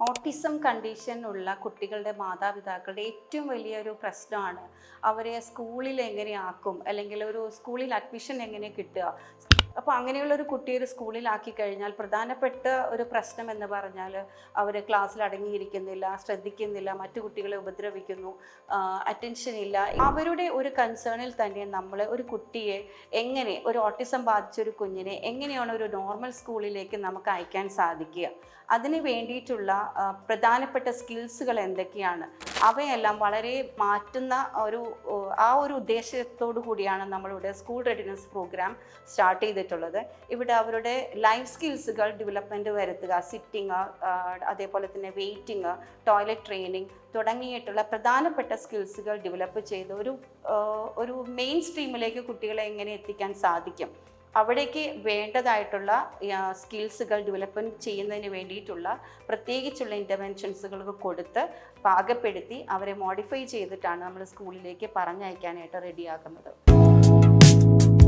Autism condition ഉള്ള കുട്ടികളുടെ മാതാപിതാക്കളുടെ ഏറ്റവും വലിയൊരു പ്രശ്നമാണ് അവരെ സ്കൂളിൽ എങ്ങനെയാക്കും, അല്ലെങ്കിൽ ഒരു സ്കൂളിൽ അഡ്മിഷൻ എങ്ങനെ കിട്ടുക. അപ്പോൾ അങ്ങനെയുള്ള ഒരു കുട്ടിയെ ഒരു സ്കൂളിലാക്കി കഴിഞ്ഞാൽ പ്രധാനപ്പെട്ട ഒരു പ്രശ്നം എന്ന് പറഞ്ഞാൽ അവർ ക്ലാസ്സിൽ അടങ്ങിയിരിക്കുന്നില്ല, ശ്രദ്ധിക്കുന്നില്ല, മറ്റു കുട്ടികളെ ഉപദ്രവിക്കുന്നു, അറ്റൻഷൻ ഇല്ല. അവരുടെ ഒരു കൺസേണിൽ തന്നെ നമ്മൾ ഒരു കുട്ടിയെ എങ്ങനെ, ഒരു ഓട്ടിസം ബാധിച്ച ഒരു കുഞ്ഞിനെ എങ്ങനെയാണ് ഒരു നോർമൽ സ്കൂളിലേക്ക് നമുക്ക് അയക്കാൻ സാധിക്കുക, അതിന് വേണ്ടിയിട്ടുള്ള പ്രധാനപ്പെട്ട സ്കിൽസുകൾ എന്തൊക്കെയാണ്, അവയെല്ലാം വളരെ മാറ്റുന്ന ഒരു ഉദ്ദേശത്തോടു കൂടിയാണ് നമ്മളിവിടെ സ്കൂൾ റെഡിനെസ് പ്രോഗ്രാം സ്റ്റാർട്ട് ചെയ്തിട്ടുള്ളത്. ഇവിടെ അവരുടെ ലൈഫ് സ്കിൽസുകൾ ഡെവലപ്മെൻറ്റ് വരുത്തുക, സിറ്റിങ്, അതേപോലെ തന്നെ വെയിറ്റിംഗ്, ടോയ്ലറ്റ് ട്രെയിനിങ് തുടങ്ങിയിട്ടുള്ള പ്രധാനപ്പെട്ട സ്കിൽസുകൾ ഡെവലപ്പ് ചെയ്ത് ഒരു മെയിൻ സ്ട്രീമിലേക്ക് കുട്ടികളെ എങ്ങനെ എത്തിക്കാൻ സാധിക്കും, അവിടേക്ക് വേണ്ടതായിട്ടുള്ള സ്കിൽസുകൾ ഡെവലപ്മെൻറ്റ് ചെയ്യുന്നതിന് വേണ്ടിയിട്ടുള്ള പ്രത്യേകിച്ചുള്ള ഇൻ്റർവെൻഷൻസുകളൊക്കെ കൊടുത്ത് പാകപ്പെടുത്തി അവരെ മോഡിഫൈ ചെയ്തിട്ടാണ് നമ്മൾ സ്കൂളിലേക്ക് പറഞ്ഞയക്കാനായിട്ട് റെഡിയാക്കുന്നത്.